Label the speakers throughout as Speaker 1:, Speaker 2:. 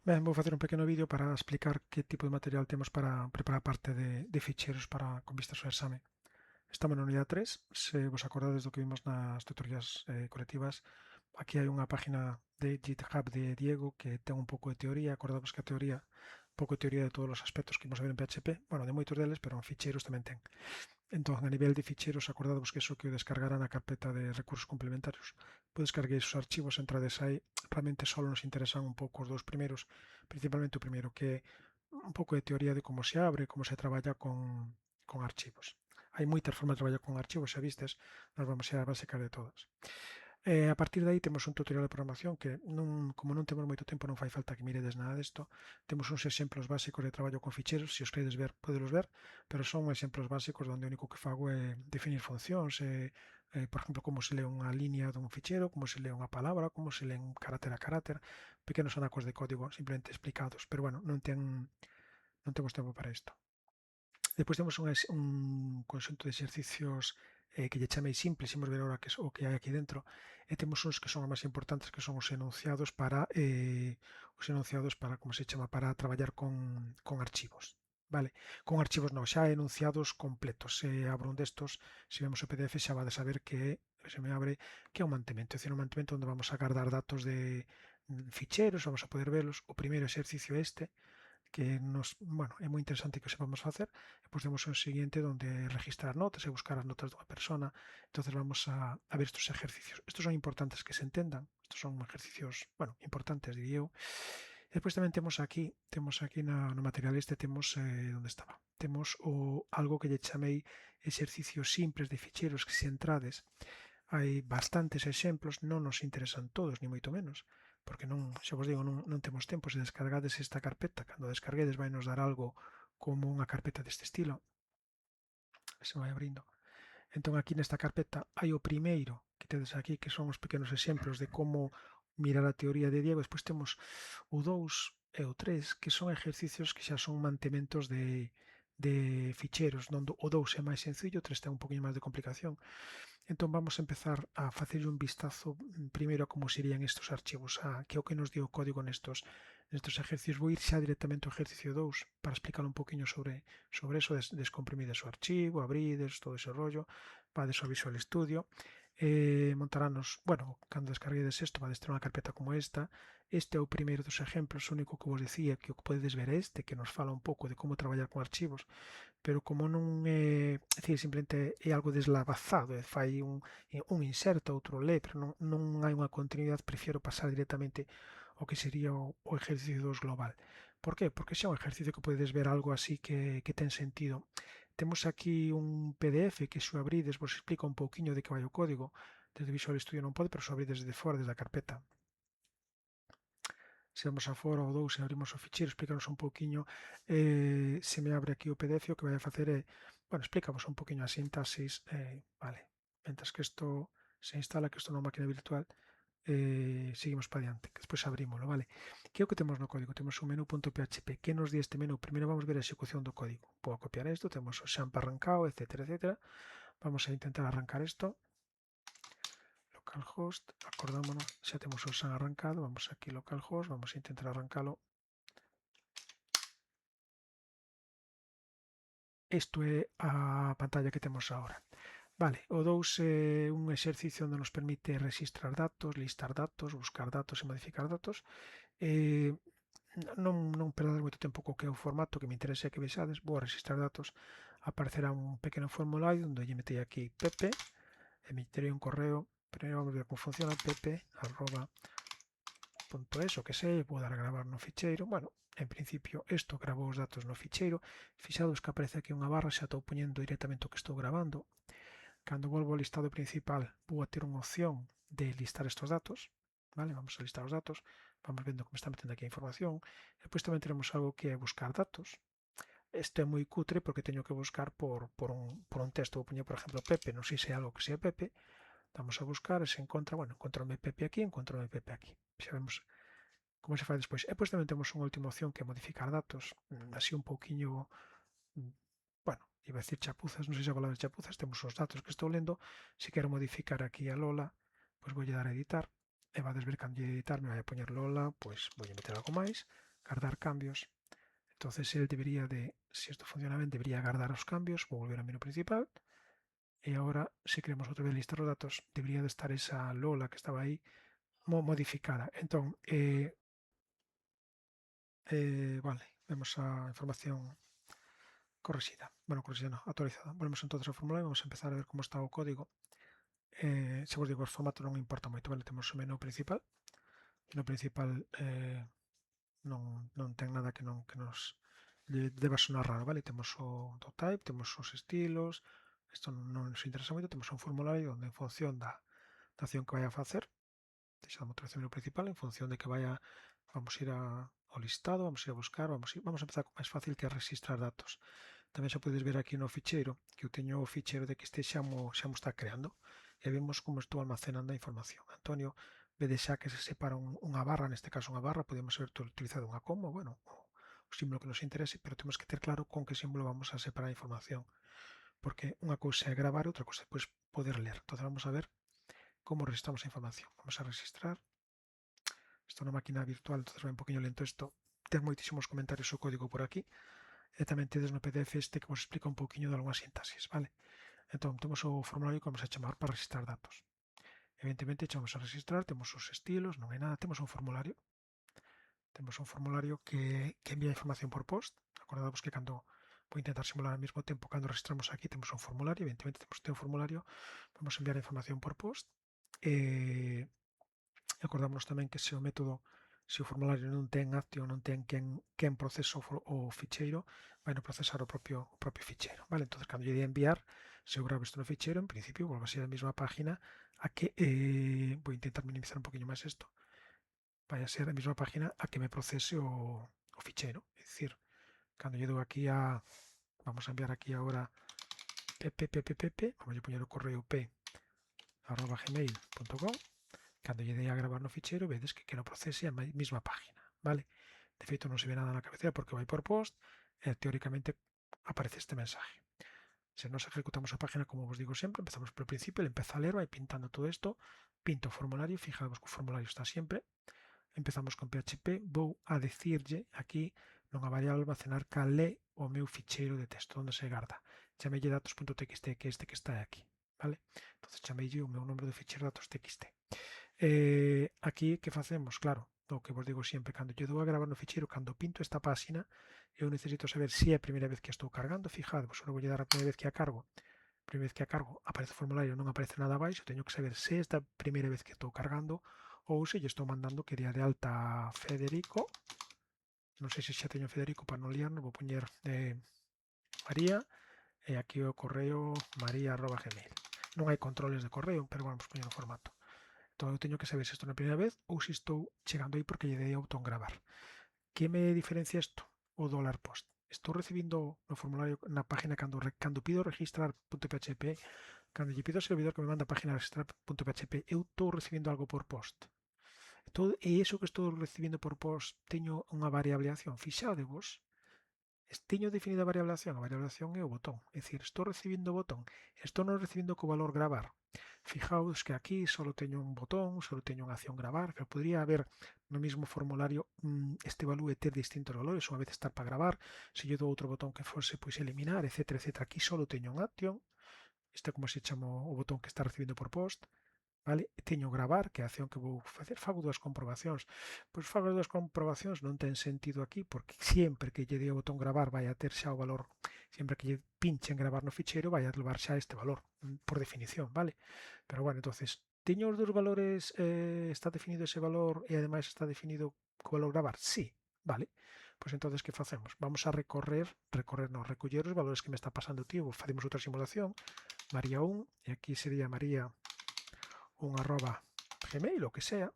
Speaker 1: Ben, vou facer un pequeno vídeo para explicar que tipo de material temos para preparar parte de ficheiros para con vistas ao exame. Estamos na unidade 3, se vos acordades do que vimos nas tutorías colectivas, aquí hai unha página de GitHub de Diego que ten un pouco de teoría, acordamos que a teoría, un pouco de teoría de todos os aspectos que imos ver en PHP, bueno, de moitos deles, pero en ficheiros tamén ten. Entón, a nivel de ficheiros, acordadvos que iso que o descargará na carpeta de recursos complementarios. Podes descargar esos archivos, entrades aí, realmente só nos interesan un pouco os dous primeiros, principalmente o primeiro, que é un pouco de teoría de como se abre, como se traballa con archivos. Hai moitas formas de traballar con archivos, xa vistes, nós vamos a básicas de todas. A partir de aí temos un tutorial de programación que como non temos moito tempo non fai falta que miredes nada disto. Temos uns exemplos básicos de traballo con ficheiros, se os queredes ver, podelos ver, pero son exemplos básicos onde o único que fago é definir funcións, por exemplo, como se lee unha línea dun ficheiro, como se lee unha palabra, como se lee un carácter a carácter, pequenos anacos de código simplemente explicados, pero bueno, non temos tempo para isto. Depois temos un conxunto de exercicios que lle chamei simples, imos ver agora o que hai aquí dentro, e temos uns que son os máis importantes, que son os enunciados para, como se chama, para traballar con archivos. Vale, con archivos non, xa enunciados completos. Se abro un destos, se vemos o PDF xa vades a ver que se me abre que é un mantemento, é dicir, un mantemento onde vamos a guardar datos de ficheros, vamos a poder velos. O primeiro exercicio este, que bueno, é moi interesante que o sepamos facer. E pois temos un seguinte onde registrar notas e buscar as notas dunha persona. Entonces vamos a ver estes exercicios. Estos son importantes que se entendan. Estos son exercicios, bueno, importantes, diría eu. E despois tamén temos aquí no material este, temos, onde estaba? Temos algo que lle chamei exercicios simples de ficheiros que se entrades hai bastantes exemplos, non nos interesan todos, ni moito menos, porque non, xa vos digo, non temos tempo. Se descargades esta carpeta, cando a descarguedes vai nos dar algo como unha carpeta deste estilo, se vai abrindo. Entón aquí nesta carpeta hai o primeiro que tedes aquí, que son os pequenos exemplos de como mirar a teoría de Diego. Despois temos o 2 e o 3, que son exercicios que xa son mantementos de ficheros, non o 2 é máis sencillo, o 3 ten un poquinho máis de complicación. Entón vamos a empezar a facerlle un vistazo primeiro a como serían estes archivos, que é o que nos dio o código nestes exercicios. Vou ir xa directamente ao exercicio 2 para explicar un poquinho sobre eso, descomprimides o archivo, abrides, todo ese rollo, vades ao Visual Studio, montaranos, bueno, cando descarguedes isto, vades ter unha carpeta como esta. Este é o primeiro dos exemplos, o único que vos decía que o que podedes ver é este, que nos fala un pouco de como traballar con archivos, pero como non é, decir, simplemente é algo deslavazado, fai un inserto, outro lé, pero non hai unha continuidade, prefiero pasar directamente ao que sería o exercicio 2 global. Por qué? Porque xa é un exercicio que podedes ver algo así que ten sentido. Temos aquí un PDF que se o abrides vos explica un pouquiño de que vai o código. Desde Visual Studio non pode, pero se o abrides desde fora, desde a carpeta, se vamos a fora o 2 e abrimos o ficheiro, explícanos un pouquiño, se me abre aquí o PDF, o que vai a facer é, bueno, explícamos un pouquiño a sintaxis, vale, mentras que isto se instala, que isto é unha máquina virtual, seguimos para diante, que despois abrímolo, vale. Que é o que temos no código? Temos un menú.php. Que nos di este menú? Primeiro vamos ver a execución do código. Vou a copiar isto, temos o xamp arrancado, etcétera, etcétera. Vamos a intentar arrancar isto. Localhost, acordámonos, xa temos o SAN arrancado, vamos aquí localhost, vamos a intentar arrancalo. Isto é a pantalla que temos agora. Vale, o 2 é un exercicio onde nos permite registrar datos, listar datos, buscar datos e modificar datos. Non perdades moito tempo co que é o formato, que me interesa que vexades. Vou a registrar datos, aparecerá un pequeno formulario onde lle metei aquí pp, e meterei un correo. Primeiro vamos ver como funciona pp@.es, o que sei, vou dar a gravar no ficheiro. Bueno, en principio isto grabou os datos no ficheiro. Fixados que aparece aquí unha barra, xa estou poñendo directamente o que estou grabando. Cando volvo ao listado principal vou a ter unha opción de listar estes datos, vale? Vamos a listar os datos, vamos vendo como está metendo aquí a información. Depois tamén teremos algo que é buscar datos. Este é moi cutre porque teño que buscar por un texto. Vou poñer, por exemplo, Pepe, non sei se é algo que sea Pepe, damos a buscar e se encontra, bueno, encontrome Pepe aquí, encontrome Pepe aquí. Xa vemos como se fai despois. E depois tamén temos unha última opción que é modificar datos, así un pouquiño, bueno, iba a decir chapuzas, non sei se a palabra chapuzas, temos os datos que estou lendo. Se quero modificar aquí a Lola, pois voulle dar a editar, e vades ver cando lle editar me vai a poñer Lola, pois voulle meter algo máis, guardar cambios. Entonces él debería de, si esto funciona bien, debería guardar los cambios, voy a volver al menú principal. Y ahora, si queremos otra vez listar los datos, debería de estar esa Lola que estaba ahí modificada. Entonces, vale, vemos a información corregida. Bueno, corregida no, actualizada. Volvemos entonces ao formulario, vamos a empezar a ver como está o código. Se vos digo, o formato non importa moito, vale? Temos o menú principal. O menú principal non ten nada que nos deba sonar raro, vale? Temos o do type, temos os estilos, isto non nos interesa moito, temos un formulario onde en función da acción que vai a facer, deixamos outra vez o menú principal, en función de que vamos a ir ao listado, vamos a ir a buscar, vamos a empezar con máis fácil que é registrar datos. Tamén xa podes ver aquí no ficheiro que eu teño o ficheiro de que este xa mo está creando e vemos como estou almacenando a información. Antonio, vede xa que se separa unha barra, neste caso unha barra, podemos haber utilizado unha coma, bueno, o símbolo que nos interese, pero temos que ter claro con que símbolo vamos a separar a información, porque unha cousa é gravar e outra cousa é pois, poder ler. Entón vamos a ver como registramos a información. Vamos a registrar. Isto é unha máquina virtual, entón vai un poquinho lento isto. Ten moitísimos comentarios o código por aquí. E tamén tedes no PDF este que vos explica un poquinho de algunha sintaxis, vale? Entón, temos o formulario que vamos a chamar para registrar datos. Evidentemente, chamamos a registrar, temos os estilos, non hai nada, temos un formulario. Temos un formulario que envía información por post. Acordadvos que cando vou intentar simular ao mesmo tempo, cando registramos aquí, temos un formulario, evidentemente temos este formulario, vamos a enviar a información por post. Acordámonos tamén que se o método, se o formulario non ten action, non ten quen proceso o ficheiro, vai no procesar o propio ficheiro, vale? Entonces, cando lle de enviar, se eu gravo isto no ficheiro, en principio, volve a ser a mesma página a que, vou intentar minimizar un poquinho máis isto, vai a ser a mesma página a que me procese o ficheiro, é dicir, cando lle dou aquí vamos a enviar aquí agora vamos a poñer o correo p@gmail.com. Cando lle dei a gravar no ficheiro, vedes que no procese a mesma página, vale? De feito, non se ve nada na cabecera porque vai por post e teóricamente aparece este mensaje. Se nos ejecutamos a página, como vos digo sempre, empezamos polo principio, ele empeza a ler, vai pintando todo isto, pinta o formulario, fijaos que o formulario está sempre, empezamos con PHP, vou a decirlle aquí nunha variable almacenar cal é o meu ficheiro de texto, onde se garda. Chamelle datos.txt, que é este que está aquí, vale? Entonces chamelle o meu nombre do ficheiro datos.txt. Aquí que facemos? Claro, o que vos digo sempre, cando lle dou a gravar no ficheiro, cando pinto esta páxina, eu necesito saber se é a primeira vez que estou cargando. Fijadvos, agora vou lle dar a primeira vez que a cargo. A primeira vez que a cargo aparece o formulario, non aparece nada abaixo, teño que saber se é esta primeira vez que estou cargando ou se lle estou mandando que dea de alta Federico. Non sei se xa teño Federico para non liarnos, vou poñer María e aquí o correo maría@gmail. Non hai controles de correo, pero vamos poñer o formato. Entón eu teño que saber se estou na primeira vez ou se estou chegando aí porque lle dei ao botón gravar. Que me diferencia isto? O $post. Estou recibindo no formulario na página cando pido registrar.php, cando lle pido ao servidor que me manda a página registrar.php, eu estou recibindo algo por post. E iso que estou recibindo por post teño unha variable acción. Fixadevos, teño definida a variable acción é o botón. É dicir, estou recibindo o botón, estou non recibindo co valor gravar. Fijaos que aquí só teño un botón, só teño unha acción gravar, pero podría haber no mesmo formulario este valor e ter distintos valores, unha vez estar para gravar, se lle dou outro botón que fose pois eliminar, etc. Aquí só teño un action, este como se chama o botón que está recibindo por post, vale? Teño gravar, que é a acción que vou facer, fago dúas comprobacións. Pois fago as dúas comprobacións, non ten sentido aquí, porque sempre que lle dei o botón gravar vai a ter xa o valor, sempre que lle pinche en gravar no ficheiro vai a levar xa este valor, por definición, vale? Pero bueno, entonces, teño os dous valores, está definido ese valor e ademais está definido co valor gravar? Sí, vale. Pois entonces, que facemos? Vamos a recoller os valores que me está pasando o tío, facemos outra simulación, María 1, e aquí sería María @gmail, o que sea.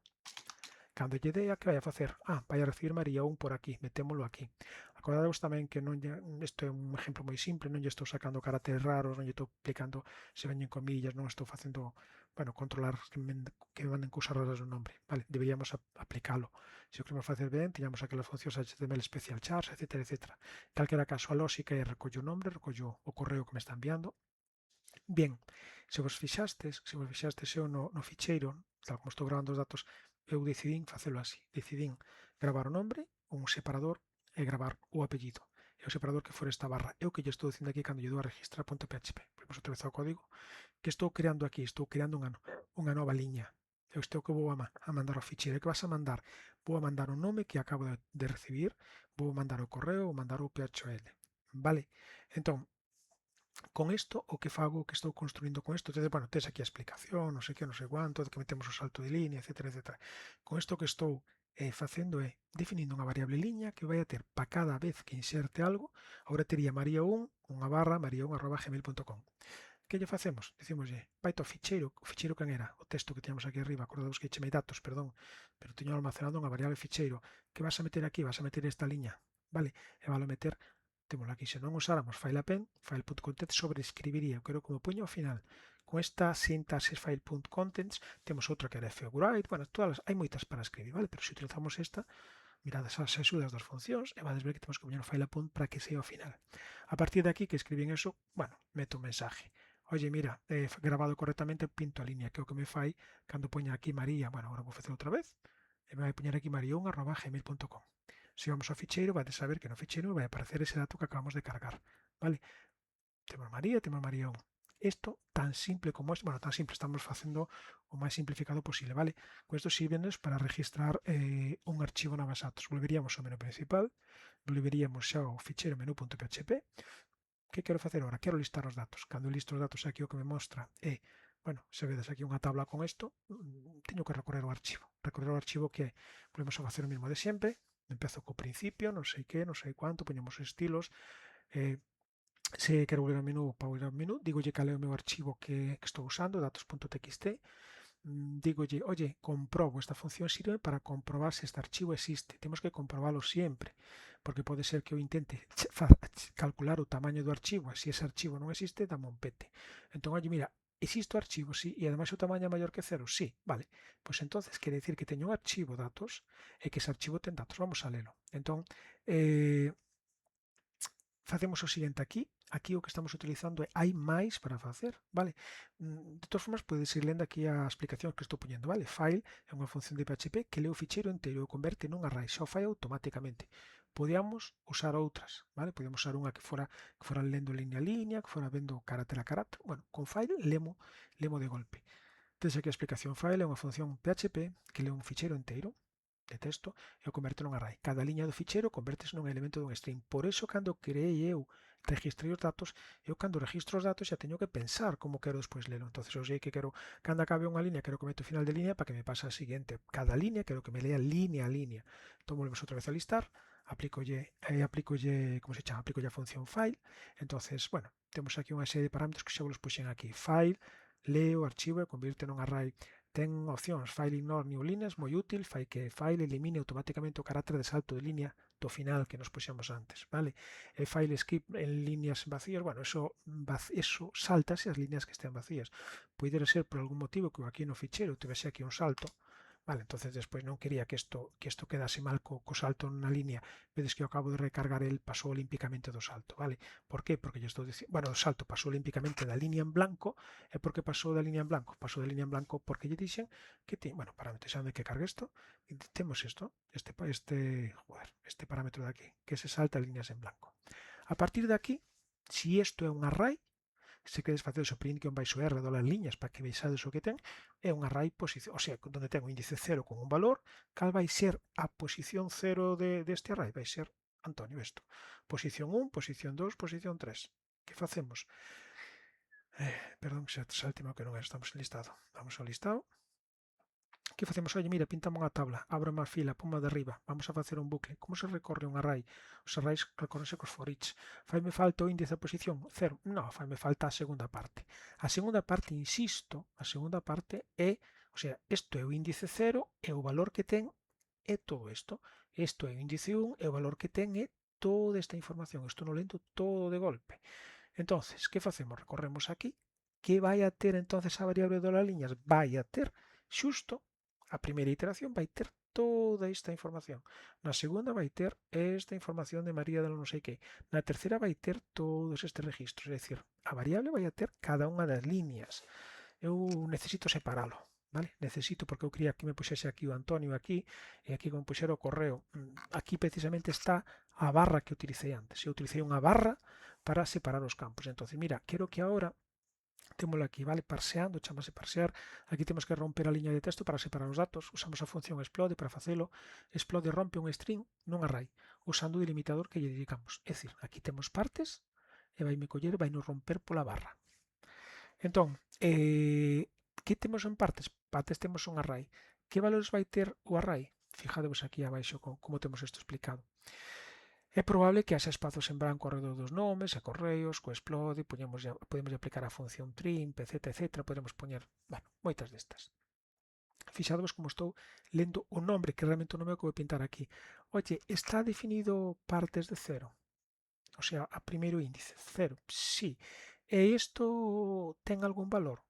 Speaker 1: Cando lle dea, que vai a facer? Vai a recibir María 1 por aquí, metémolo aquí. Acordadevos tamén que non isto é un exemplo moi simple, non lle estou sacando caracteres raros, non lle estou aplicando se veñen comillas, non estou facendo, controlar que me manden cousas raras no nombre, vale? Deberíamos aplicalo. Se o queremos facer ben, teñamos aquelas funcións HTML special chars, etc. En calquera caso, a lógica é recollo o nombre, recollo o correo que me está enviando. Bien, se vos fixastes eu no ficheiro, tal como estou gravando os datos, eu decidín facelo así. Decidín gravar o nombre un separador e gravar o apellido. E o separador que for esta barra. É o que lle estou dicindo aquí cando lle dou a registrar.php. Vamos outra vez ao código. Que estou creando aquí? Estou creando unha nova liña. É isto que vou a mandar ao ficheiro. Que vas a mandar? Vou a mandar o nome que acabo de recibir, vou mandar o correo, vou mandar o PHL. Vale? Entón, con isto, o que fago, o que estou construindo con isto, entonces, bueno, tes aquí a explicación, non sei que, non sei cuánto, de que metemos o salto de línea, etcétera, etcétera. Con isto que estou facendo é definindo unha variable liña que vai a ter para cada vez que inserte algo, agora tería María1, unha barra, maría1@gmail.com. Que lle facemos? Dicimoslle, vai ao ficheiro, o ficheiro can era, o texto que teñamos aquí arriba, acordados que chamei datos, perdón, pero teño almacenado unha variable ficheiro, que vas a meter aquí? Vas a meter esta liña, vale? E vas a meter, témoslo aquí, se non usáramos file append, file.contents sobrescribiría, quero como puño ao final. Con esta sintaxis file.contents temos outra que era figurite, bueno, hai moitas para escribir, vale? Pero se utilizamos esta, mirad esas axudas das funcións e vades ver que temos que poñer o file append para que sea ao final. A partir de aquí que escribín eso, bueno, meto un mensaje. Oye, mira, grabado correctamente, pinto a línea, que é o que me fai cando poña aquí María, bueno, agora vou facer outra vez, e me vai poñer aquí maría1@gmail.com. Se vamos ao ficheiro, vai saber que no ficheiro vai aparecer ese dato que acabamos de cargar, vale? Temos María 1. Isto tan simple como es, bueno, tan simple, estamos facendo o máis simplificado posible, vale? Con isto sirvenos para registrar un archivo na base de datos. Volveríamos ao menú principal, volveríamos xa ao ficheiro menú.php. Que quero facer agora? Quero listar os datos. Cando listo os datos aquí o que me mostra é, bueno, se vedes aquí unha tabla con isto, teño que recorrer o archivo. Recorrer o archivo que volvemos a facer o mesmo de sempre. Empezo co principio, non sei que, non sei cuánto, poñemos estilos. Se quero volver ao menú, para volver ao menú, digolle cal é o meu archivo que estou usando, datos.txt. Digolle, oye, comprobo, esta función sirve para comprobar se este archivo existe. Temos que comprobarlo siempre, porque pode ser que eu intente calcular o tamaño do archivo, e se ese archivo non existe, dame un pete. Entón, oye, mira, existe o archivo, sí, e ademais o tamaño é maior que 0, sí, vale. Pois entonces quere dicir que teño un archivo datos e que ese archivo ten datos. Vamos a lelo. Entón, facemos o seguinte aquí o que estamos utilizando é hai máis para facer, vale? De todas formas, podes ir lendo aquí a explicación que estou poñendo, vale? File é unha función de PHP que lee o ficheiro inteiro e o converte nun array, xa o fai automáticamente. Podíamos usar outras, vale? Podíamos usar unha que fora lendo liña a liña, que fora vendo carácter a carácter. Bueno, con file lemo de golpe. Tens aquí a explicación. File é unha función PHP que lee un ficheiro inteiro de texto e o converte nun array. Cada liña do ficheiro convertes nun elemento dun string. Por iso, cando creei eu, registrei os datos, eu cando registro os datos xa teño que pensar como quero despois lelo. Entonces, eu sei que quero, cando acabe unha liña, quero que mete o final de liña para que me pase a seguinte. Cada liña, quero que me lea liña a liña. Entón, volvemos outra vez a listar, aplicolle, como se chama? Aplicolle a función file. Entonces, bueno, temos aquí unha serie de parámetros que xa vos puxen aquí. File, lee o archivo e convierte nun array. Ten opcións file ignore new lines, moi útil, fai que file elimine automáticamente o carácter de salto de línea do final que nos puxemos antes, vale? E file skip en líneas vacías, bueno, eso saltase as líneas que estén vacías. Poidera ser por algún motivo que aquí no ficheiro tivese aquí un salto, vale, entonces despois non quería que isto quedase mal co salto na línea, vedes que eu acabo de recargar el pasou olímpicamente do salto, vale? Por que? Porque lle estou dicindo, bueno, o salto pasou olímpicamente da línea en blanco, e por que pasou da línea en blanco? Pasou da línea en blanco porque lle dixen que bueno, parámetro xa onde que cargue isto, e temos isto, este parámetro de aquí, que se salta líneas en blanco. A partir de aquí, si isto é un array, se queres facer o print que baixo R das liñas para que vexades o que ten, é un array posición, o sea, onde ten o índice 0 con un valor, cal vai ser a posición 0 deste array? Vai ser Antonio isto. Posición 1, posición 2, posición 3. Que facemos? Perdón, xa saltimo que non estamos en listado. Vamos ao listado. Que facemos? Oye, mira, pintamos unha tabla, abro má fila, ponma de arriba, vamos a facer un bucle. Como se recorre un array? Os arrays recorrense cos for each. Faime falta o índice de posición? 0? Non, faime falta a segunda parte. A segunda parte, insisto, a segunda parte é, o sea, isto é o índice 0 e o valor que ten é todo isto. Isto é o índice 1 e o valor que ten é toda esta información. Isto non lento todo de golpe. Entonces, que facemos? Recorremos aquí. Que vai a ter entonces a variable de las liñas? Vai a ter xusto a primeira iteración vai ter toda esta información. Na segunda vai ter esta información de María de non sei que. Na terceira vai ter todos estes registros. É dicir, a variable vai a ter cada unha das liñas. Eu necesito separalo. Vale? Necesito, porque eu quería que me puxese aquí o Antonio aquí, e aquí que me puxera o correo. Aquí precisamente está a barra que utilicei antes. Eu utilicei unha barra para separar os campos. Entonces, mira, quero que ahora témolo aquí, vale? Parseando, chamase parsear. Aquí temos que romper a liña de texto para separar os datos. Usamos a función explode para facelo. Explode rompe un string nun array, usando o delimitador que lle dedicamos. É dicir, aquí temos partes e vai me coller, vai nos romper pola barra. Entón, que temos en partes? Partes temos un array. Que valores vai ter o array? Fijadevos aquí abaixo como temos isto explicado. É probable que haxa espazos en branco ao redor dos nomes e correos, co explode, podemos aplicar a función trim, etc. Podemos poñer, bueno, moitas destas. Fixadevos como estou lendo o nombre, que realmente o nome é o que vou pintar aquí. Oye, está definido partes de cero? O sea, a primeiro índice, cero. Sí. E isto ten algún valor?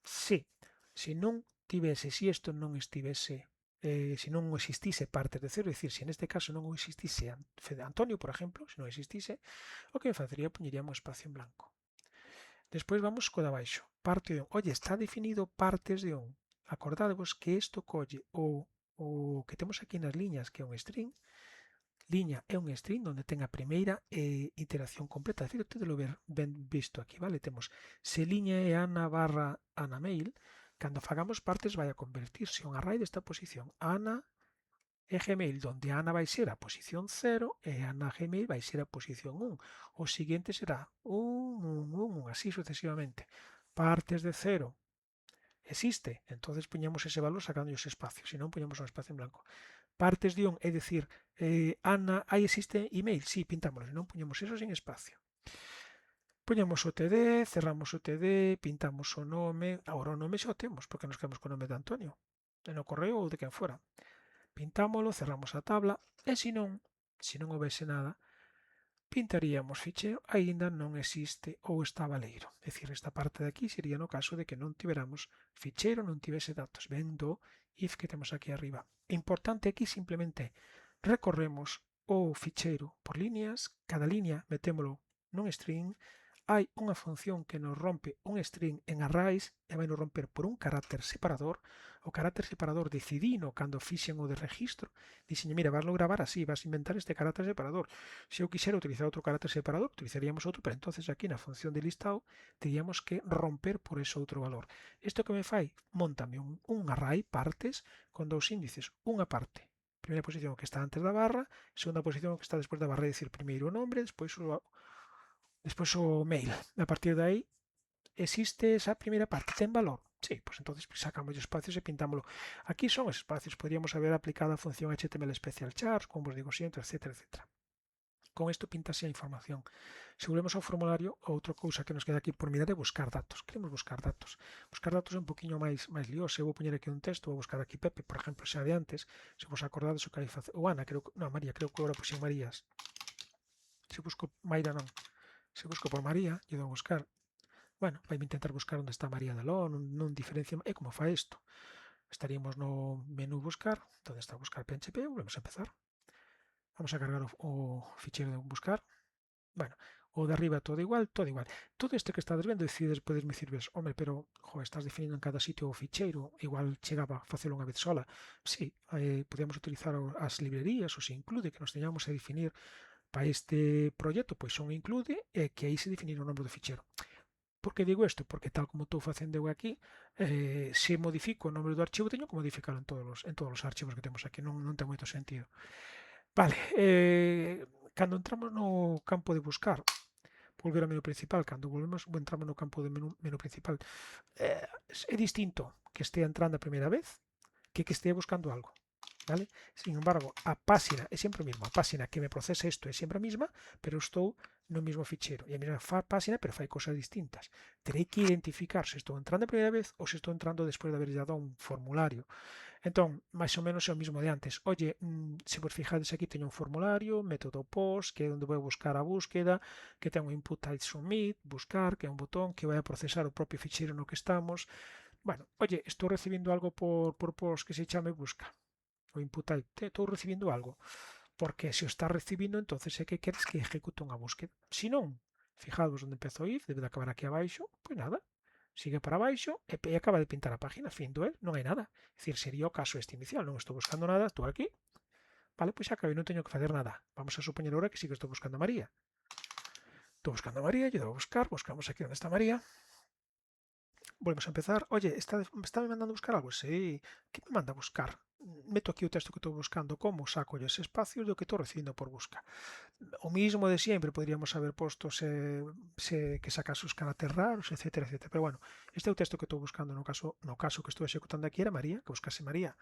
Speaker 1: Sí. Se non tivese, se isto non estivese, se non existise partes de cero, é dicir, se neste caso non existise Fede Antonio, por exemplo, se non existise, o que me facería poñeríamos un espacio en blanco. Despois vamos co de abaixo. Parte de 1. Oye, está definido partes de 1. Acordadevos que isto colle o que temos aquí nas liñas, que é un string. Liña é un string onde ten a primeira iteración completa. De feito, tedelo ben visto aquí, vale? Temos se liña é Ana barra Ana mail, cando fagamos partes vai a convertirse un array desta posición. Ana e Gmail, donde Ana vai ser a posición 0 e Ana Gmail vai ser a posición 1. O seguinte será 1, 1, 1, así sucesivamente. Partes de 0 existe, entonces poñemos ese valor sacando ese espacio, se non poñemos un espacio en blanco. Partes de 1, é dicir, Ana, aí existe email, sí, pintámoslo, se non poñemos eso sin espacio. Poñemos o TD, cerramos o TD, pintamos o nome, agora o nome xa o temos, porque nos quedamos co nome de Antonio, no correo ou de quen fora. Pintámolo, cerramos a tabla, e se non houvese nada, pintaríamos ficheiro, aínda non existe ou está baleiro. É dicir, esta parte de aquí sería no caso de que non tiveramos ficheiro, non tivese datos, vendo if que temos aquí arriba. Importante aquí simplemente recorremos o ficheiro por líneas, cada liña metémolo nun string, hai unha función que nos rompe un string en arrays e vai nos romper por un carácter separador. O carácter separador decidino cando fixen o de registro, dixen, mira, vaslo gravar así, vas inventar este carácter separador. Se eu quixera utilizar outro carácter separador, utilizaríamos outro, pero entonces aquí na función de listado teríamos que romper por ese outro valor. Isto que me fai? Móntame un array partes con dous índices, unha parte. Primeira posición que está antes da barra, segunda posición que está despois da barra, é dicir, primeiro o nombre, despois o mail. A partir de aí, existe esa primeira parte, ten valor? Sí, pues entonces sacamos os espacios e pintámoslo. Aquí son os espacios, podríamos haber aplicado a función HTML Special Charts, como vos digo sempre, etc. Con isto pintase a información. Se volvemos ao formulario, outra cousa que nos queda aquí por mirar é buscar datos. Queremos buscar datos. Buscar datos é un poquinho máis lioso. Eu vou poñer aquí un texto, vou buscar aquí Pepe, por exemplo, xa de antes, se vos acordades o que hai facer. Ou Ana, María, creo que agora puxen Marías. Se busco Maira non. Se busco por María, lle dou a buscar. Bueno, vai intentar buscar onde está María de Ló, non diferencia, é como fa isto. Estaríamos no menú buscar, onde está buscar PHP, volvemos a empezar. Vamos a cargar o ficheiro de buscar. Bueno, o de arriba todo igual, todo igual. Todo este que estades vendo, decides, podes me dicir, ves, home, pero, estás definindo en cada sitio o ficheiro, igual chegaba a facelo unha vez sola. Sí, podemos utilizar as librerías, ou se include, que nos teñamos a definir para este proxecto, pois son include, e que aí se definir o nombre do ficheiro. Por que digo isto? Porque tal como estou facendo eu aquí, se modifico o nombre do archivo, teño que modificarlo en todos os archivos que temos aquí, non ten moito sentido. Vale, cando entramos no campo de buscar, volver ao menú principal, cando entramos no campo de menú principal, é distinto que estea entrando a primeira vez que estea buscando algo. ¿Vale? Sin embargo, a páxina é sempre o mesmo. A páxina que me procesa isto é sempre a mesma, pero estou no mesmo ficheiro. E a mesma páxina, pero fai cosas distintas. Terei que identificar se estou entrando a primeira vez ou se estou entrando despois de haber dado un formulario. Entón, máis ou menos é o mismo de antes. Oye, se vos fijades aquí teño un formulario, método post, que é onde vou buscar a búsqueda, que ten un input type submit, buscar, que é un botón que vai a procesar o propio ficheiro no que estamos. Bueno, oye, estou recibindo algo por post que se chame busca. O input type, estou recibindo algo. Porque se o está recibindo, entonces é que queres que ejecute unha búsqueda. Se non, fijados onde empezo if, debe de acabar aquí abaixo, pois nada. sigue para baixo e acaba de pintar a página, fin do non hai nada. É dicir, sería o caso este inicial, non estou buscando nada, estou aquí, vale, pois xa acabei, non teño que facer nada. Vamos a supoñer agora que sí que estou buscando a María. Estou buscando a María, lle dou a buscar, buscamos aquí onde está María. Volvemos a empezar. Oye, está me mandando a buscar algo? Sí. ¿Qué me manda a buscar? Meto aquí o texto que estou buscando, como saco os espacios do que estou recibindo por busca. O mismo de siempre, podríamos haber posto que sacase os caracteres raros, etcétera, etcétera. Pero bueno, este é o texto que estou buscando no caso que estou executando aquí era María, que buscase María.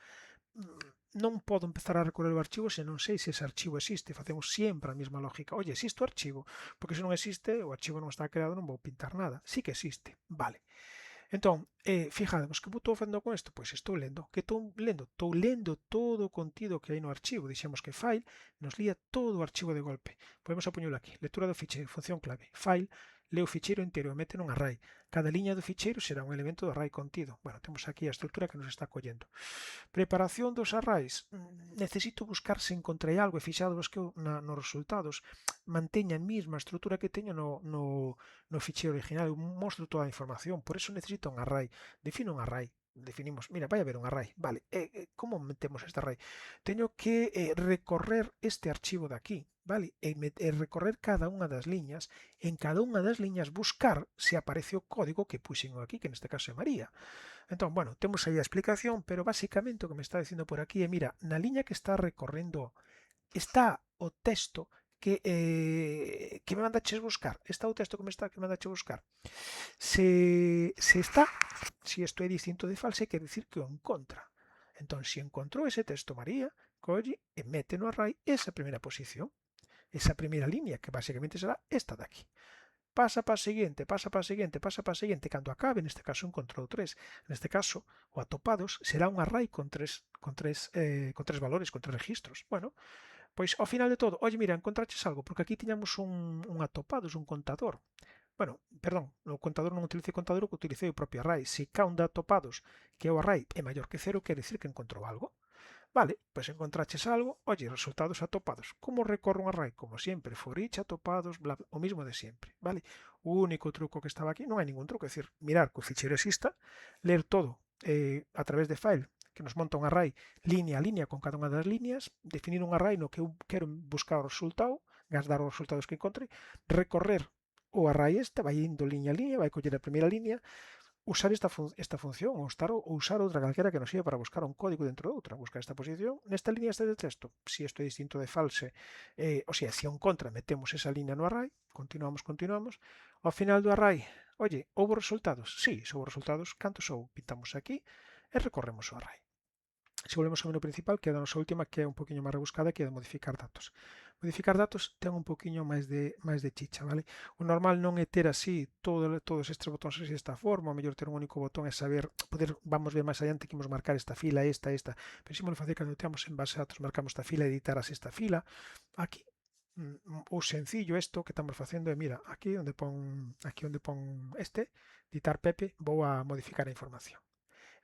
Speaker 1: Non podo empezar a recorrer o archivo se non sei se ese archivo existe. Facemos sempre a mesma lógica. Oye, existe o archivo? Porque se non existe, o archivo non está creado, non vou pintar nada. Sí que existe. Vale. Entón, fijademos, que estou facendo con isto? Pois estou lendo. Que estou lendo? Estou lendo todo o contido que hai no archivo. Dixemos que file nos lía todo o archivo de golpe. Podemos apoñelo aquí. Lectura do ficheiro, función clave. File lee o ficheiro inteiro e mete nun array. Cada liña do ficheiro será un elemento do array contido. Bueno, temos aquí a estrutura que nos está collendo. Preparación dos arrays. Necesito buscar se encontrei algo e fixadvos que nos resultados manteña a mesma estrutura que teño no ficheiro original. Eu mostro toda a información, por eso necesito un array. Defino un array. Definimos, mira, vai haber un array. Vale, como metemos este array? Teño que recorrer este archivo de aquí, vale? E recorrer cada unha das liñas, en cada unha das liñas buscar se aparece o código que puxen aquí, que neste caso é María. Entón, bueno, temos aí a explicación, pero basicamente o que me está dicindo por aquí é, mira, na liña que está recorrendo está o texto que me mandaches buscar. Está o texto que me mandaches buscar. Se isto é distinto de false, quer dicir que o encontra. Entón, se encontrou ese texto María, colle e mete no array esa primeira posición, esa primeira liña, que basicamente será esta de aquí. Pasa para a seguinte, pasa para a seguinte, pasa para a seguinte, cando acabe, neste caso encontrou 3. Neste caso, o atopados será un array con tres valores, con 3 registros. Bueno, pois ao final de todo, oye, mira, encontraches algo, porque aquí tiñamos un atopados, un contador. Bueno, perdón, no contador non utilicei contador, que utilicei o propio array. Se count de atopados, que é o array, é maior que 0, quer dicir que encontrou algo. Vale, pois encontraches algo, oye, resultados atopados. Como recorro un array? Como sempre, for each atopados, bla, o mismo de sempre, vale? O único truco que estaba aquí, non hai ningún truco, é dicir, mirar que o ficheiro exista, ler todo a través de file, que nos monta un array línea a línea con cada unha das líneas, definir un array no que eu quero buscar o resultado, gastar os resultados que encontre, recorrer o array este, vai indo línea a línea, vai coller a primeira línea, usar esta función ou usar outra calquera que nos sirva para buscar un código dentro de outra. Buscar esta posición nesta línea este de texto. Si isto é distinto de false, o sea, si a un contra metemos esa línea no array, continuamos. Ao final do array, oye, houbo resultados? Sí, houbo resultados. Cantos houbo? Pintamos aquí e recorremos o array. Se volvemos ao menú principal, que é a nosa última, que é un poquinho máis rebuscada, que é de modificar datos. Modificar datos ten un poquinho máis de chicha, vale? O normal non é ter así todos estes botóns así desta forma, o mellor ter un único botón é saber, vamos ver máis adiante que imos marcar esta fila, esta, pero se imos facer cando teamos en base a datos, marcamos esta fila, editar así esta fila, aquí, o sencillo isto que estamos facendo é, mira, aquí onde pon este, editar Pepe, vou a modificar a información.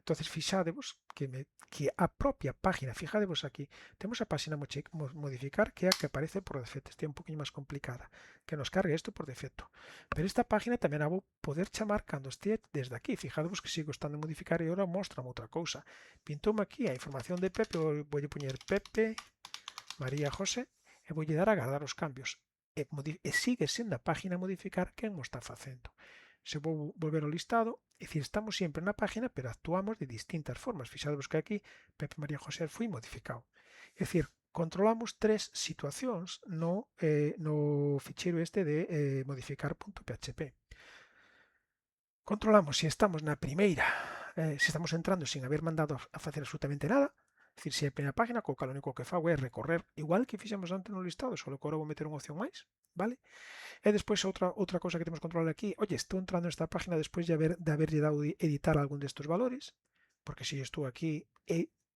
Speaker 1: Entonces, fixadevos que a propia página, fijadevos aquí, temos a página modificar, que é a que aparece por defecto. Esta é un poquinho máis complicada, que nos cargue isto por defecto. Pero esta página tamén a vou poder chamar cando este desde aquí. Fijadevos que sigo estando en modificar e agora mostrame outra cousa. Pintoume aquí a información de Pepe, voulle poñer Pepe, María José, e voulle dar a guardar os cambios. E sigue sendo a página modificar quen mo está facendo. Se vou volver ao listado, é dicir, estamos sempre na página, pero actuamos de distintas formas. Fixadevos que aquí Pepe María José foi modificado. É dicir, controlamos 3 situacións no ficheiro este de modificar.php. Controlamos se estamos na primeira, se estamos entrando sin haber mandado a facer absolutamente nada, é dicir, se é a primeira página, co cal o único que fago é recorrer, igual que fixemos antes no listado, só que agora vou meter unha opción máis, vale? E despois outra cousa que temos que controlar aquí, oye, estou entrando nesta página despois de haberlle dado editar algún destes valores, porque se estou aquí,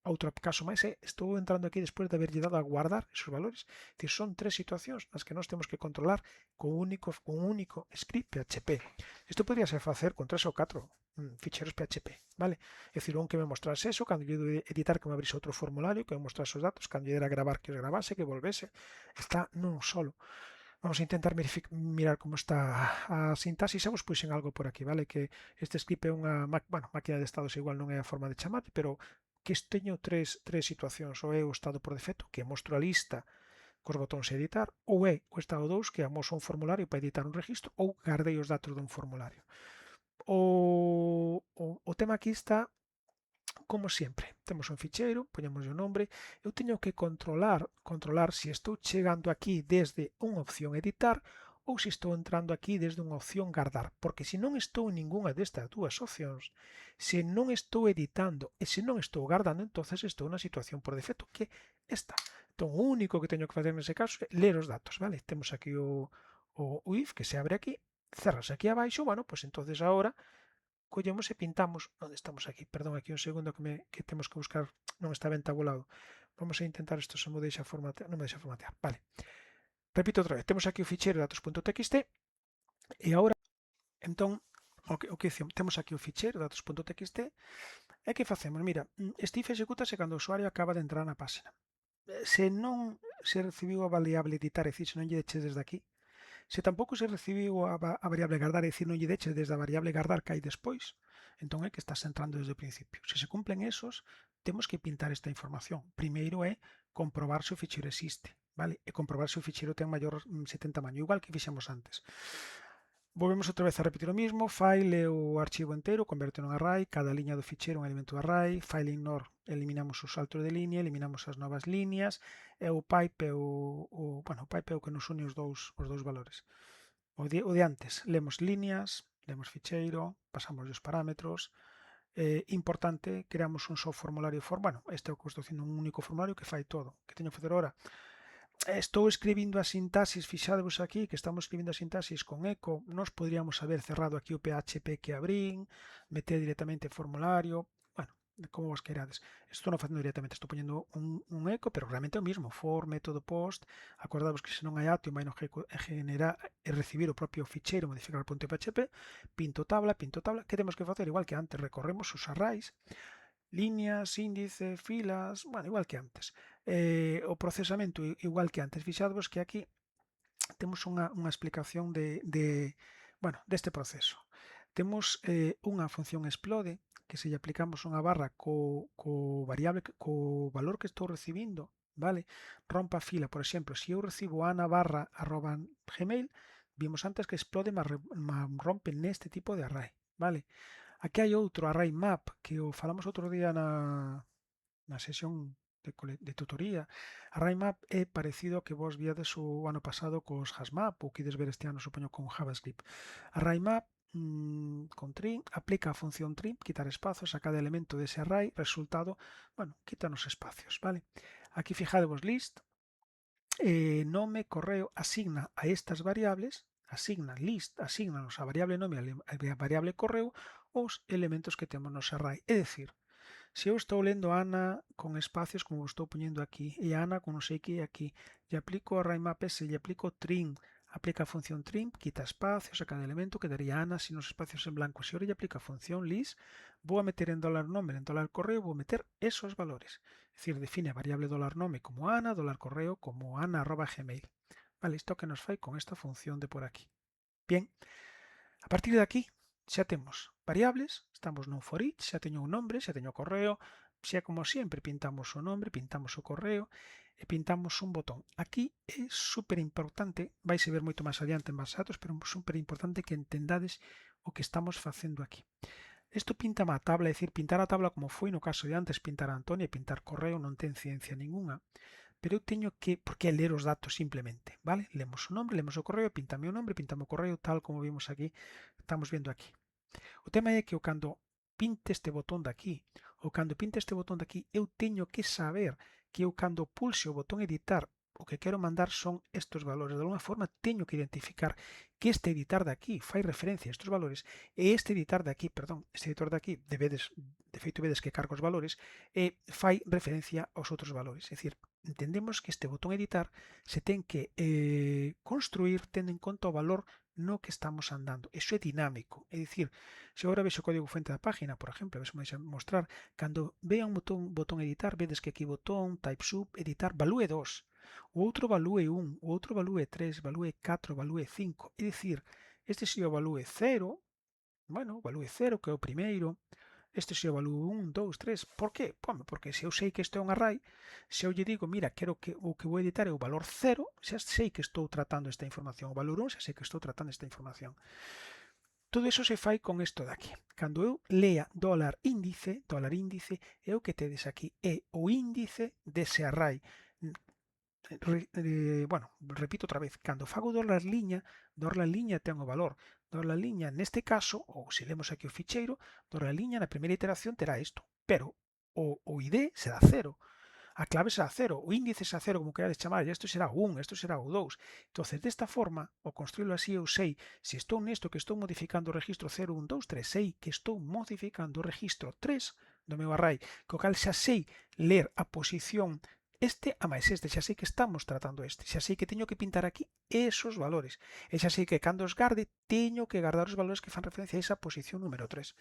Speaker 1: outro caso máis é, estou entrando aquí despois de haberlle dado a guardar esos valores. É dicir, son 3 situacións nas que nós temos que controlar con un único script PHP. Isto podría ser facer con 3 ou 4 ficheiros PHP, vale? É dicir, un que me mostrase eso, cando lle de editar que me abrise outro formulario, que me mostrase os datos, cando lle dera a gravar que os gravase, que volvese, está nun solo. Vamos a intentar mirar como está a sintaxis. Xa vos puxen algo por aquí, vale? Que este script é unha máquina de estados, igual non é a forma de chamar, pero que teño tres situacións. Ou é o estado por defecto, que mostro a lista cos botóns editar, ou é o estado 2, que amoso un formulario para editar un registro, ou guardei os datos dun formulario. O tema aquí está como sempre, temos un ficheiro, poñemos o nombre, eu teño que controlar se estou chegando aquí desde unha opción editar ou se estou entrando aquí desde unha opción guardar, porque se non estou en ningunha destas dúas opcións, se non estou editando e se non estou guardando, entonces estou na situación por defecto, que é esta. Entón, o único que teño que facer nese caso é ler os datos, vale? Temos aquí o if que se abre aquí, cerras aquí abaixo, bueno, pues entonces agora collemos e pintamos onde estamos aquí. Perdón, aquí un segundo que temos que buscar, non está ben tabulado. Vamos a intentar isto se me deixa formatear, non me deixa formatear. Vale. Repito outra vez, temos aquí o ficheiro datos.txt e agora, entón, o que temos aquí o ficheiro datos.txt e que facemos? Mira, este if execútase cando o usuario acaba de entrar na página. Se non se recibiu a variable editar, é dicir, se non lle deches desde aquí, se tampouco se recibiu a variable guardar, é dicir, non lle deches desde a variable guardar que hai despois, entón é que estás entrando desde o principio. Se se cumplen esos, temos que pintar esta información. Primeiro é comprobar se o ficheiro existe, vale? E comprobar se o ficheiro ten maior se ten tamaño, igual que fixemos antes. Volvemos outra vez a repetir o mismo, file é o archivo inteiro, converte en array, cada liña do ficheiro é un elemento array, file ignore, eliminamos os saltos de línea, eliminamos as novas líneas, e o pipe é o pipe é o que nos une os dous valores. O de antes, lemos líneas, lemos ficheiro, pasamos os parámetros, importante, creamos un só formulario este é o que estou facendo, un único formulario que fai todo. Que teño que facer ahora? Estou escribindo a sintaxis, fixadevos aquí que estamos escribindo a sintaxis con eco, nos podríamos haber cerrado aquí o PHP que abrín, meter directamente formulario, bueno, como vos queirades. Estou non facendo directamente, estou poñendo un eco, pero realmente é o mismo, for, método post, acordadvos que se non hai ato, vai non generar e recibir o propio ficheiro modificar.php, pinto tabla, que temos que facer? Igual que antes, recorremos os arrays, líneas, índice, filas, bueno, igual que antes. O procesamento igual que antes. Fixadvos que aquí temos unha explicación deste proceso. Temos unha función explode que se lle aplicamos unha barra co valor que estou recibindo, vale? Rompa fila, por exemplo, se eu recibo ana barra@gmail, vimos antes que explode me rompe neste tipo de array, vale? Aquí hai outro array map que o falamos outro día na sesión de tutoría. Array map é parecido ao que vos viades o ano pasado cos hashmap ou que ides ver este ano, supoño, con JavaScript. Array map con trim, aplica a función trim, quitar espazos a cada elemento dese array, resultado, bueno, quítanos espacios, vale? Aquí fijadevos list, nome, correo, asigna a estas variables, asigna list, asignanos a variable nome e a variable correo os elementos que temos nos array. É dicir, se eu estou lendo Ana con espacios como estou poñendo aquí e Ana con non sei que aquí, lle aplico a array map ese, lle aplico trim, aplica a función trim, quita espacios a cada elemento, quedaría Ana sin os espacios en blanco. Se ahora lle aplica a función list, vou a meter en $nome, en $correo, vou meter esos valores. É dicir, define a variable $nome como Ana, $correo como ana@gmail. Vale, isto que nos fai con esta función de por aquí. Bien, a partir de aquí xa temos variables, estamos nun for each, xa teño un nombre, xa teño o correo, xa como sempre pintamos o nombre, pintamos o correo e pintamos un botón. Aquí é super importante, vais ver moito máis adiante en base a datos, pero é super importante que entendades o que estamos facendo aquí. Isto pinta má tabla, é dicir, pintar a tabla como foi no caso de antes, pintar a Antonia e pintar correo non ten ciencia ninguna, pero eu teño que, porque ler os datos simplemente, vale? Lemos o nombre, lemos o correo, pintame o nombre, pintame o correo, tal como vimos aquí, estamos vendo aquí. O tema é que eu cando pinte este botón de aquí, ou cando pinte este botón de aquí, eu teño que saber que eu cando pulse o botón editar, o que quero mandar son estes valores. De alguna forma teño que identificar que este editar de aquí fai referencia a estes valores e este editar de aquí, perdón, este editor de aquí, de feito vedes que cargo os valores, e fai referencia aos outros valores. É dicir, entendemos que este botón editar se ten que construir tendo en conta o valor no que estamos andando. Eso é dinámico. É dicir, se agora vexo o código fuente da página, por exemplo, vexo máis a mostrar, cando vea un botón editar, vedes que aquí botón, type sub, editar, value 2. o outro valúe 1, o outro valúe 3, valúe 4, valúe 5. É dicir, este se o valúe 0, bueno, valúe 0, que é o primeiro, este se o valúe 1, 2, 3. Por qué? Porque se eu sei que isto é un array, se eu lle digo, mira, quero que o que vou editar é o valor 0, xa sei que estou tratando esta información. O valor 1, xa sei que estou tratando esta información. Todo iso se fai con isto de aquí. Cando eu lea $índice é o que tedes aquí, é o índice dese array. Bueno, repito outra vez, cando fago $liña ten o valor. $liña neste caso, ou se lemos aquí o ficheiro, $liña na primeira iteración terá isto, pero o ID será 0. A clave será 0, o índice será 0, como querades chamar, e isto será 1, isto será o 2. Entonces, desta forma, ao construílo así, eu sei, se estou nesto que estou modificando o registro 0, 1, 2, 3, sei que estou modificando o registro 3 do meu array, co cal xa sei ler a posición este a máis este, xa sei que estamos tratando este, xa sei que teño que pintar aquí esos valores, e xa sei que cando os garde, teño que guardar os valores que fan referencia a esa posición número 3.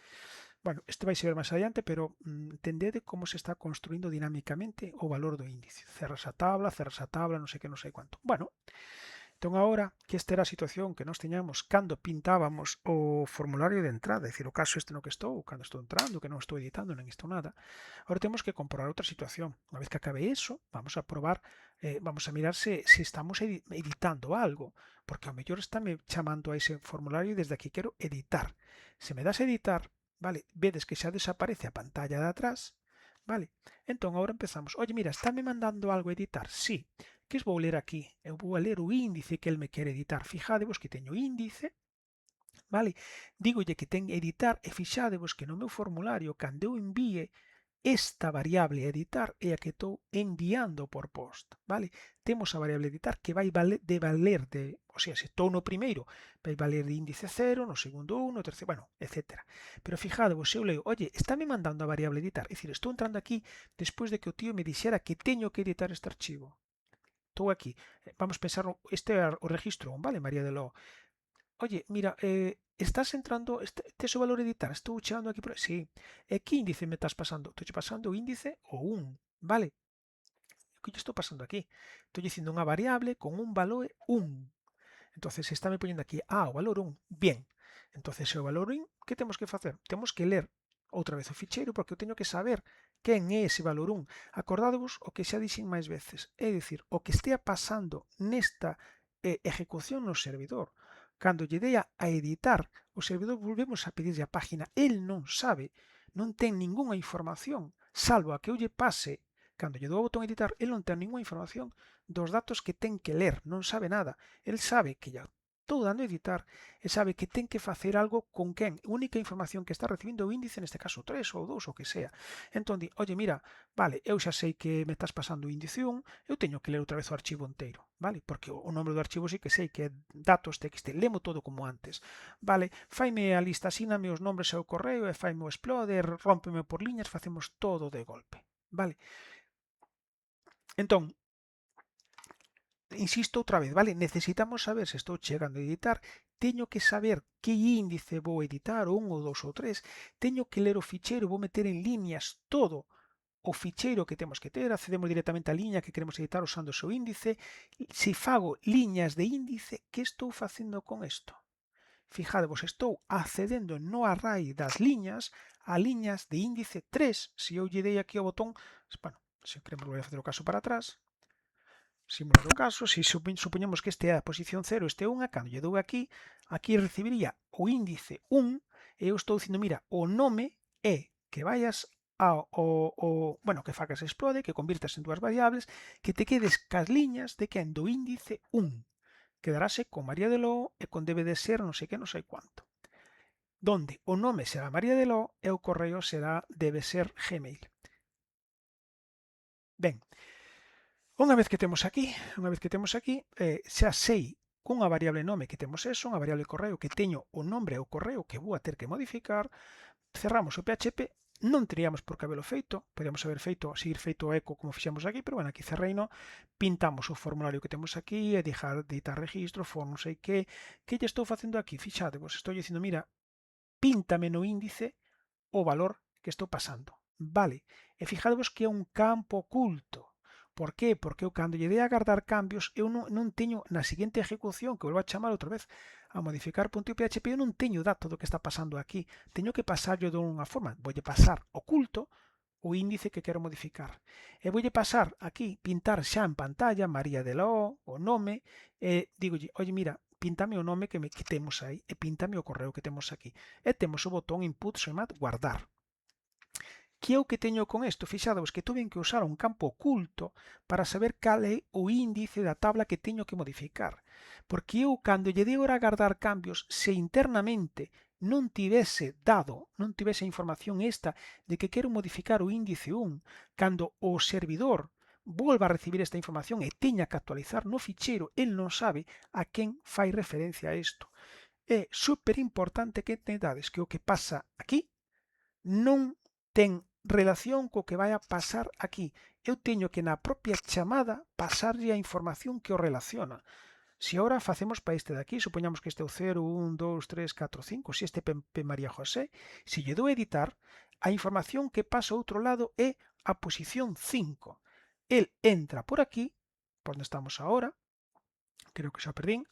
Speaker 1: Bueno, este vai ser máis adiante, pero entendede como se está construindo dinámicamente o valor do índice. Cerras a tabla, non sei que, non sei cuánto. Bueno, entón agora que esta era a situación que nós teñamos cando pintábamos o formulario de entrada, é dicir, o caso este no que estou, cando estou entrando, que non estou editando, nen estou nada, agora temos que comprobar outra situación. Unha vez que acabe eso, vamos a probar, vamos a mirar se estamos editando algo, porque ao mellor estáme chamando a ese formulario e desde aquí quero editar. Se me das a editar, vale, vedes que xa desaparece a pantalla de atrás, vale, entón agora empezamos. Oye, mira, estáme mandando algo a editar? Sí. Que vou ler aquí? Eu vou a ler o índice que el me quere editar. Fijadevos que teño índice, vale? Dígolle que ten editar e fixadevos que no meu formulario, cando eu envíe esta variable editar é a que estou enviando por post, vale? Temos a variable editar que vai de valer o sea, se estou no primeiro, vai valer de índice 0, no segundo 1, no terceiro, bueno, etc. Pero fijadevos, se eu leo, oye, estáme mandando a variable editar, é dicir, estou entrando aquí despois de que o tío me dixera que teño que editar este archivo. Estou aquí, vamos pensar, este é o registro 1, vale, María de Ló. Oye, mira, estás entrando, tes o valor editar, estou chegando aquí por aí. Sí. E que índice me estás pasando? Estou pasando o índice o 1, vale? O que lle estou pasando aquí? Estou dicindo unha variable con un valor 1. Entonces está me poñendo aquí, o valor 1. Bien. Entonces o valor 1, que temos que facer? Temos que ler outra vez o ficheiro porque eu teño que saber quen é ese valor 1. Acordádevos o que xa dixen máis veces, é dicir, o que estea pasando nesta ejecución no servidor. Cando lle dei a editar, o servidor volvemos a pedirlle a página, el non sabe, non ten ningunha información, salvo a que eu lle pase, cando lle dou ao botón editar, el non ten ningunha información dos datos que ten que ler, non sabe nada. El sabe que ya estou dando a editar e sabe que ten que facer algo con quen. A única información que está recibindo o índice, neste caso 3 ou 2 ou que sea. Entón di, oye, mira, vale, eu xa sei que me estás pasando o índice 1, eu teño que ler outra vez o archivo inteiro, vale? Porque o nombre do archivo sí que sei que é datos txt, lemo todo como antes, vale? Faime a lista, asíname os nombres ao correo e faime o exploder, rómpeme por liñas, facemos todo de golpe, vale? Entón, insisto outra vez, vale? Necesitamos saber se estou chegando a editar, teño que saber que índice vou editar, 1 ou 2 ou 3, teño que ler o ficheiro, vou meter en líneas todo o ficheiro que temos que ter, accedemos directamente á liña que queremos editar usando o seu índice. Se fago liñas de índice, que estou facendo con isto? Fijadevos, estou accedendo no array das liñas a liñas de índice 3. Se eu lle dei aquí ao botón, bueno, se queremos volver a facer o caso para atrás, simular o caso, se supoñemos que este é a posición 0, este é 1, cando lle dou aquí, aquí recibiría o índice 1, e eu estou dicindo, mira, o nome é que vayas bueno, que fagas explode, que convirtas en dúas variables, que te quedes cas liñas de quen do índice 1. Quedarase con María de Ló e con debe de ser non sei que, non sei cuánto. Donde o nome será María de Ló e o correo será debe ser Gmail. Ben, unha vez que temos aquí, xa sei cunha variable nome que temos eso, unha variable correo que teño o nombre e o correo que vou a ter que modificar, cerramos o PHP, non teríamos por que habelo feito, podríamos haber seguir feito o eco como fixemos aquí, pero bueno, aquí cerreino, pintamos o formulario que temos aquí e editar registro, for non sei que lle estou facendo aquí, fixadevos, estou dicindo, mira, píntame no índice o valor que estou pasando, vale, e fijadevos que é un campo oculto. Por qué? Porque eu cando lle dei a guardar cambios, eu non teño na seguinte ejecución, que volvo a chamar outra vez a modificar .php, eu non teño dato do que está pasando aquí. Teño que pasarlo dunha forma. Voulle pasar oculto o índice que quero modificar. E voulle pasar aquí, pintar xa en pantalla, María de la O, o nome, e digolle, oye, mira, píntame o nome que temos aí, e píntame o correo que temos aquí. E temos o botón Input Somat guardar. Que é o que teño con isto? Fixadvos que tuve que usar un campo oculto para saber cal é o índice da tabla que teño que modificar. Porque eu, cando lle dei a guardar cambios, se internamente non tivese dado, non tivese a información esta de que quero modificar o índice 1, cando o servidor volva a recibir esta información e teña que actualizar no ficheiro, el non sabe a quen fai referencia a isto. É super importante que entendades que o que pasa aquí non ten relación co que vai a pasar aquí. Eu teño que na propia chamada pasarlle a información que o relaciona. Se agora facemos para este de aquí, supoñamos que este é o 0, 1, 2, 3, 4, 5, se este Pepe María José, se lle dou a editar, a información que pasa ao outro lado é a posición 5. El entra por aquí, por onde estamos agora, creo que xa perdín.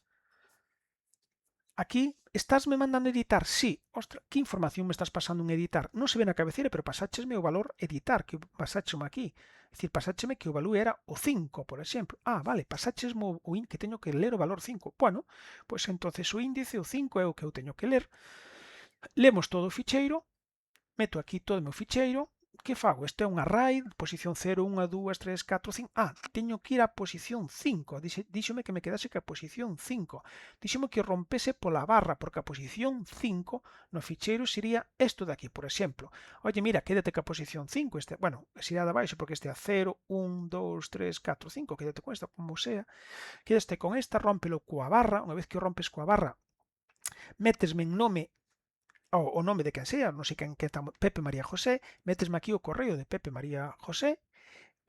Speaker 1: Aquí estásme mandando editar, sí. Ostra, que información me estás pasando en editar? Non se ve na cabeceira, pero pasáchesme o valor editar, que pasácheme aquí. É dicir, pasácheme que o valor era o 5, por exemplo. Ah, vale, pasáchesme que teño que ler o valor 5. Bueno, pois entonces o índice, o 5 é o que eu teño que ler. Lemos todo o ficheiro, meto aquí todo o meu ficheiro. Que fago? Este é un array, posición 0, 1, 2, 3, 4, 5. Ah, teño que ir á posición 5. Díxome que me quedase que a posición 5. Díxome que rompese pola barra, porque a posición 5 no ficheiro sería isto de aquí, por exemplo. Oye, mira, quédate que a posición 5. Bueno, sería de abaixo, porque este é 0, 1, 2, 3, 4, 5. Quédate con esta, como sea. Quédate con esta, rómpelo coa barra. Unha vez que o rompes coa barra, metesme en nome o nome de quen sea, non sei quen que está, Pepe María José, metesme aquí o correo de Pepe María José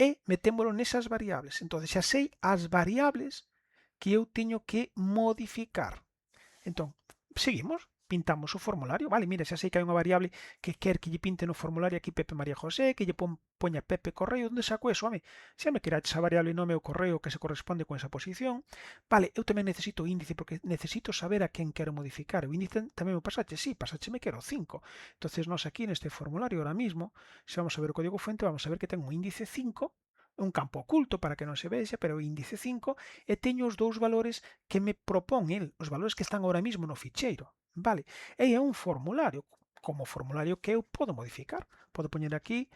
Speaker 1: e metémolo nesas variables. Entón, xa sei as variables que eu teño que modificar. Entón, seguimos, pintamos o formulario, vale, mira, xa sei que hai unha variable que quer que lle pinte no formulario aquí Pepe María José, que lle poña Pepe Correo, onde saco eso, home? Xa me quera esa variable nome o correo que se corresponde con esa posición. Vale, eu tamén necesito o índice porque necesito saber a quen quero modificar. O índice tamén me pasache, sí, pasácheme que era o 5. Entonces, nós aquí neste formulario ahora mismo, se vamos a ver o código fuente, vamos a ver que ten un índice 5, un campo oculto para que non se vexa, pero o índice 5, e teño os dous valores que me propón el, os valores que están ahora mismo no ficheiro, vale? E é un formulario, como formulario que eu podo modificar. Podo poñer aquí,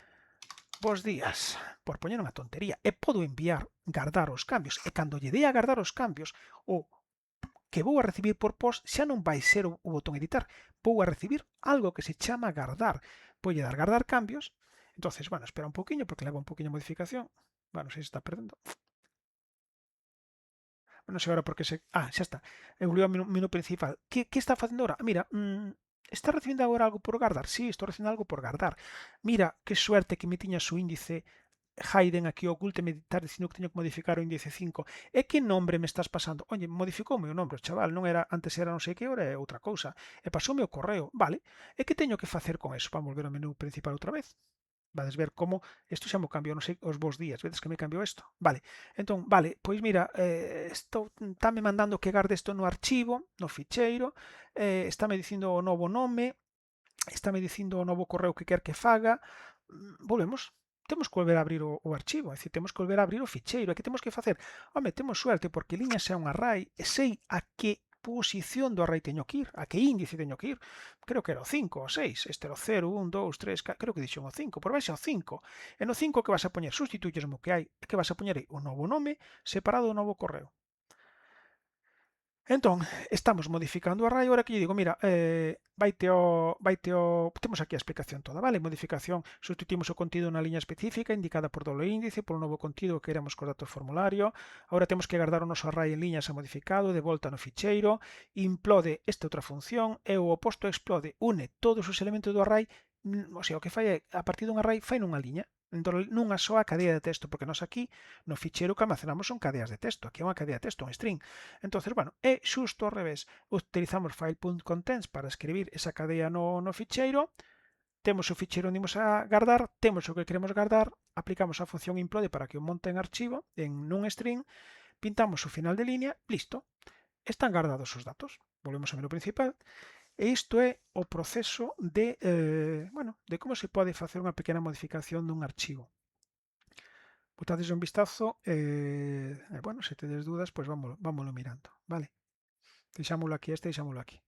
Speaker 1: bos días, por poñer unha tontería, e podo enviar, guardar os cambios, e cando lle dei a guardar os cambios, o que vou a recibir por post xa non vai ser o botón editar, vou a recibir algo que se chama guardar. Voulle dar guardar cambios. Entonces, bueno, espera un poquinho porque leva un poquinho de modificación. Bueno, non sei se está perdendo. Non sei agora porque se... Ah, xa está. Eu volví ao menú principal. Que está facendo agora? Mira, está recibindo agora algo por guardar? Sí, estou recibindo algo por guardar. Mira, que suerte que me tiña o índice Hayden aquí oculto e me está dicindo que teño que modificar o índice 5. E que nombre me estás pasando? Oye, modificoume o nombre, chaval. Non era, antes era non sei que, hora é outra cousa. E pasoume o correo. Vale. E que teño que facer con eso? Vamos volver ao menú principal outra vez. Vades ver como isto xa mo cambiou, non sei, os vos días, vedes que me cambiou isto? Vale, entón, vale, pois mira, estáme mandando que garde isto no archivo, no ficheiro, estáme dicindo o novo nome, estáme dicindo o novo correo que quer que faga, volvemos, temos que volver a abrir o archivo, é dicir, temos que volver a abrir o ficheiro, e que temos que facer? Home, temos suerte, porque liñas é un array, e sei a que posición do array teño que ir, a que índice teño que ir. Creo que era o 5 o 6, este era o 0, 1, 2, 3, creo que dixo o 5, por vais ao 5. E no 5 que vas a poñer, sustituyes o que hai, que vas a poñer aí o novo nome separado do novo correo. Entón, estamos modificando o array, agora que lle digo, mira, temos aquí a explicación toda, vale? Modificación, sustituimos o contido na liña específica indicada por doble índice, polo novo contido que queremos cos datos formulario, agora temos que guardar o noso array en liña xa modificado, de volta no ficheiro, implode esta outra función, e o oposto explode, une todos os elementos do array, o sea, o que fai é, a partir dun array, fai nunha liña, entón nunha soa cadea de texto, porque nós aquí no ficheiro que almacenamos son cadeas de texto, aquí é unha cadea de texto, un string. Entonces, bueno, é xusto ao revés. Utilizamos file.contents para escribir esa cadea no ficheiro, temos o ficheiro onde imos a guardar, temos o que queremos guardar, aplicamos a función implode para que o monte en archivo, nun string, pintamos o final de línea, listo, están guardados os datos. Volvemos ao menú principal, e isto é o proceso bueno, de como se pode facer unha pequena modificación dun archivo. Botades un vistazo bueno, se tedes dúdas, pois vámolo mirando, vale? Deixámolo aquí, deixámolo aquí.